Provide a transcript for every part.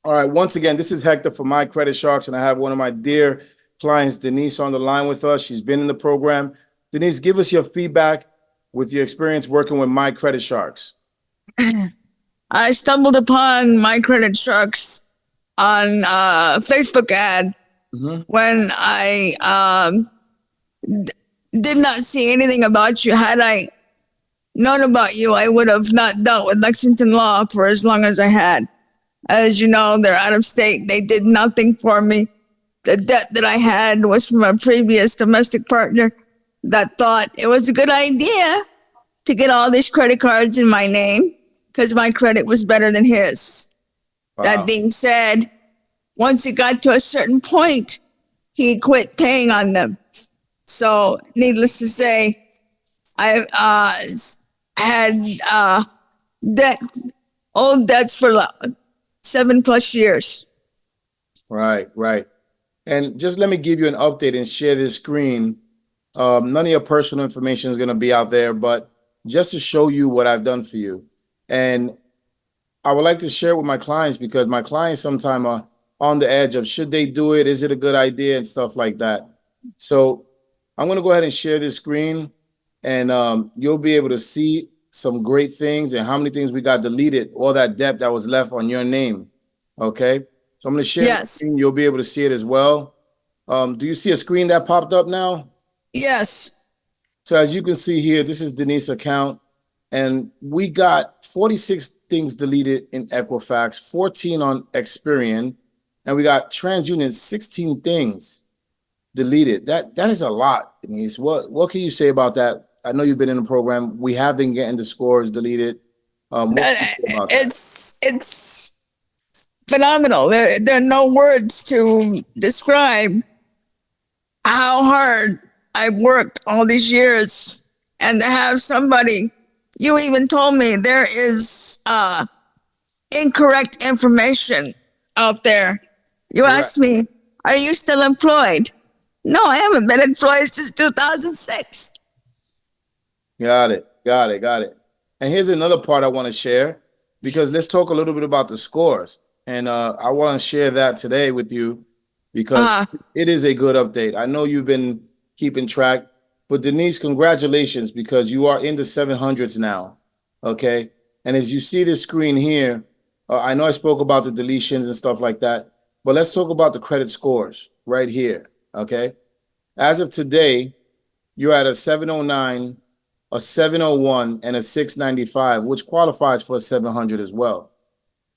All right. Once again, this is Hector for My Credit Sharks, and I have one of my dear clients, Denise, on the line with us. She's been in the program. Denise, give us your feedback with your experience working with My Credit Sharks. I stumbled upon my credit sharks on a Facebook ad Mm-hmm. when I did not see anything about you. Had I known about you, I would have not dealt with Lexington Law for as long as I had. As you know, they're out of state. They did nothing for me. The debt that I had was from a previous domestic partner that thought it was a good idea to get all these credit cards in my name because my credit was better than his. That Wow. being said, once it got to a certain point, he quit paying on them. So, needless to say, I had debt, old debts for 7+ years. Right, right. And just let me give you an update and share this screen. None of your personal information is going to be out there, but just to show you what I've done for you. And I would like to share with my clients because my clients sometimes are on the edge of should they do it? Is it a good idea and stuff like that. So I'm going to go ahead and share this screen, and you'll be able to see some great things and how many things we got deleted, all that debt that was left on your name. Okay. So I'm going to share the Yes, screen. You'll be able to see it as well. Do you see a screen that popped up now? yes, So as you can see here, this is Denise's account, and we got 46 things deleted in Equifax, 14 on Experian, and we got TransUnion 16 things deleted. That is a lot, Denise. What can you say about that? I know you've been in the program. We have been getting the scores deleted. What Uh, can you say about that? it's phenomenal. There are no words to describe how hard I've worked all these years, and to have somebody. You even told me there is incorrect information out there. You Correct. asked me, "Are you still employed?" No, I haven't been employed since 2006. Got it. Got it. Got it. And here's another part I want to share because let's talk a little bit about the scores. And I want to share that today with you because Uh, it is a good update. I know you've been keeping track, but Denise, congratulations because you are in the 700s now. Okay. And as you see this screen here, I know I spoke about the deletions and stuff like that, but let's talk about the credit scores right here. Okay. As of today, you're at a 709, a 701, and a 695, which qualifies for a 700 as well.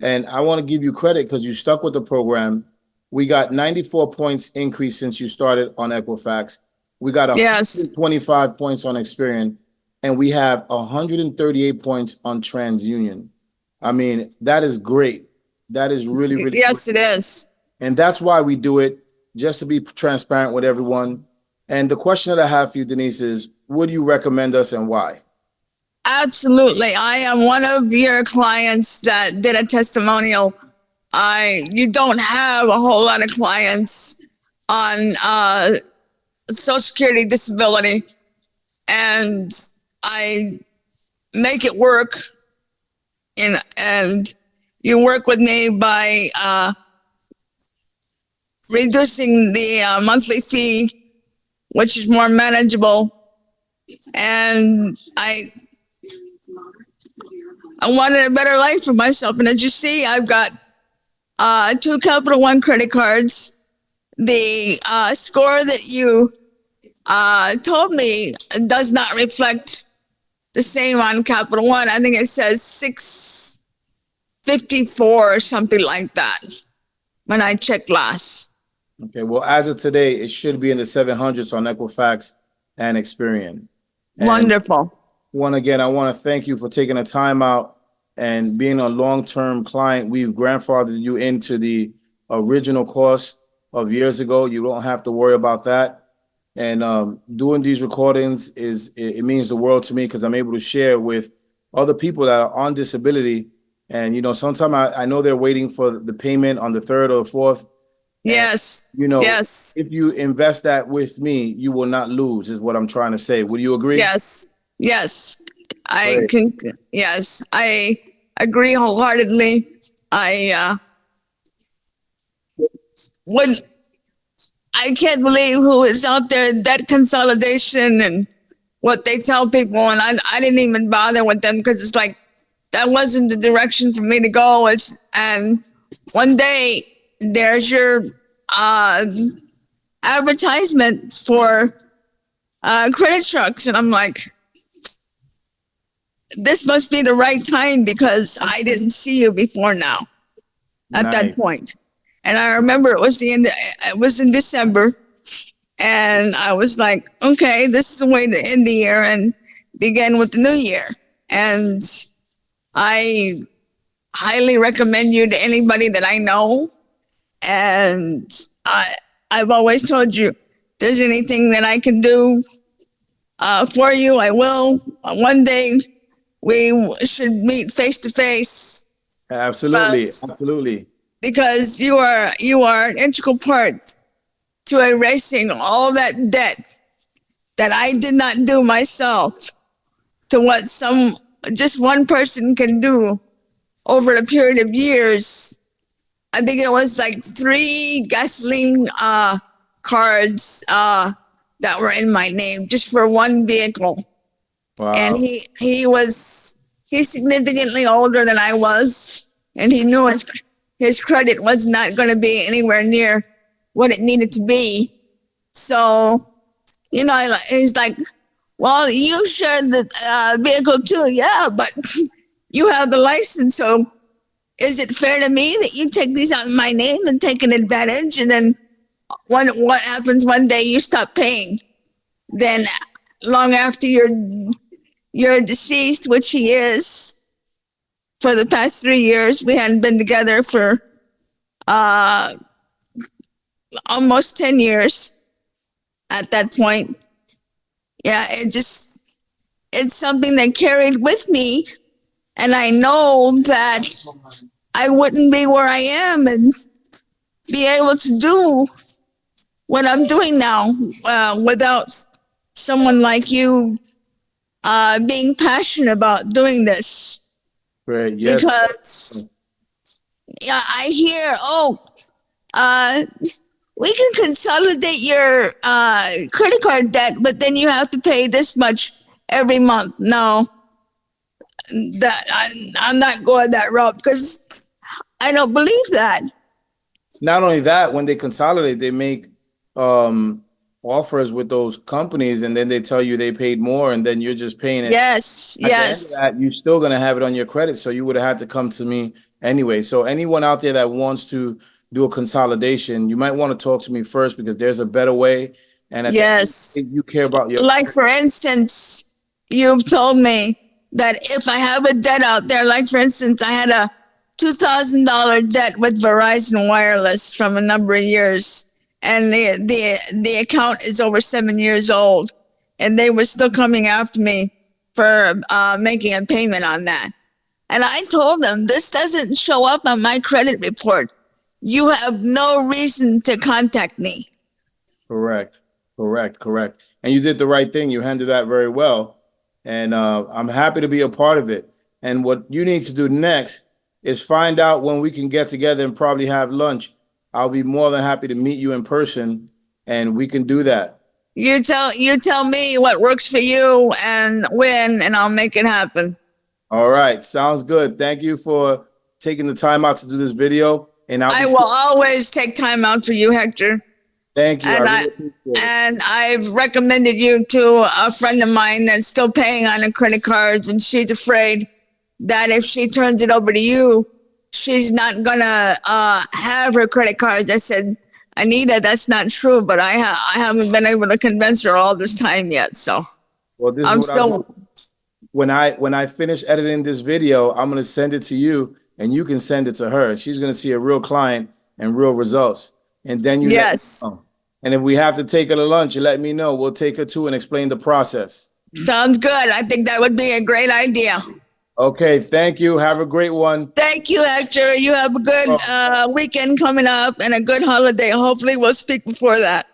And I want to give you credit because you stuck with the program. We got 94 points increase since you started on Equifax. We got yes, 125 points on Experian, and we have 138 points on TransUnion. I mean, that is great. That is really, really great. yes, it is. And that's why we do it, just to be transparent with everyone. And the question that I have for you, Denise, is would you recommend us and why? Absolutely. I am one of your clients that did a testimonial. You don't have a whole lot of clients on Social Security disability, and I make it work. And you work with me by reducing the monthly fee, which is more manageable. And I wanted a better life for myself. And as you see, I've got two Capital One credit cards. The score that you told me does not reflect the same on Capital One. I think it says 654 or something like that when I checked last. Okay, well, as of today, it should be in the 700s on Equifax and Experian. And Wonderful. I want to thank you for taking the time out and being a long-term client. We've grandfathered you into the original cost of years ago. You don't have to worry about that. And doing these recordings it means the world to me because I'm able to share with other people that are on disability. And sometimes I know they're waiting for the payment on the third or the fourth. And Yes, you know, yes, if you invest that with me, you will not lose, is what I'm trying to say. Would you agree? yes, yes. I Great. can, yes, I agree wholeheartedly. I when I can't believe who is out there, debt consolidation and what they tell people. And I didn't even bother with them because it's like, that wasn't the direction for me to go. And one day there's your uh, advertisement for credit trucks. And I'm like, this must be the right time because I didn't see you before now at that Nice. point. And I remember it was it was in December. And I was like, okay, this is the way to end the year and begin with the new year. And I highly recommend you to anybody that I know. And I've always told you, if there's anything that I can do for you, I will. One day we should meet face to face Absolutely. Absolutely. because you are an integral part to erasing all that debt that I did not do myself to what just one person can do over a period of years. I think it was like 3 gasoline cards that were in my name just for one vehicle. And Wow. he's significantly older than I was, and he knew his credit was not going to be anywhere near what it needed to be. So, he's like, well, you shared the vehicle too. Yeah, but you have the license. So is it fair to me that you take these out in my name and take an advantage? And then what happens one day you stop paying? Then long after you're deceased, which he is, for the past 3 years, we hadn't been together for almost 10 years at that point. Yeah, it's something that carried with me. And I know that I wouldn't be where I am and be able to do what I'm doing now without someone like you being passionate about doing this. Great. Yes. Because yeah, I hear, we can consolidate your credit card debt, but then you have to pay this much every month. No, I'm not going that route because I don't believe that. Not only that, when they consolidate, they make offers with those companies, and then they tell you they paid more, and then you're just paying it. Yes, At yes. the end of that, you're still gonna have it on your credit, so you would have had to come to me anyway. So anyone out there that wants to do a consolidation, you might want to talk to me first because there's a better way. And at Yes. the end, you care about your Like, for instance, you've told me that if I have a debt out there, like, for instance, I had a $2,000 debt with Verizon Wireless from a number of years, and the account is over 7 years old, and they were still coming after me for making a payment on that. And I told them, this doesn't show up on my credit report. You have no reason to contact me. Correct. And you did the right thing. You handled that very well. And I'm happy to be a part of it. And what you need to do next is find out when we can get together and probably have lunch. I'll be more than happy to meet you in person, and we can do that. You tell me what works for you and when, and I'll make it happen. All right. Sounds good. Thank you for taking the time out to do this video. And I will always take time out for you, Hector. Thank you. And I really appreciate it. and I've recommended you to a friend of mine that's still paying on her credit cards, and she's afraid that if she turns it over to you, she's not gonna have her credit cards. I said, Anita, that's not true, but I haven't been able to convince her all this time yet. So Well, this I'm is what I'll still. do. When I finish editing this video, I'm gonna send it to you, and you can send it to her. She's gonna see a real client and real results. And then you let me Yes. know. And if we have to take her to lunch, you let me know. We'll take her to and explain the process. Sounds good. I think that would be a great idea. Okay, thank you. Have a great one. Thank you, Hector. You have a good weekend coming up and a good holiday. Hopefully we'll speak before that.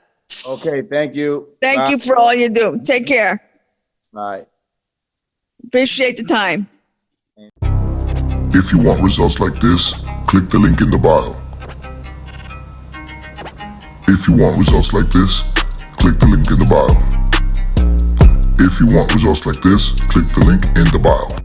Okay, thank you. Thank Bye. you for all you do. Take care. Bye. Appreciate the time. If you want results like this, click the link in the bio. If you want results like this, click the link in the bio. If you want results like this, click the link in the bio.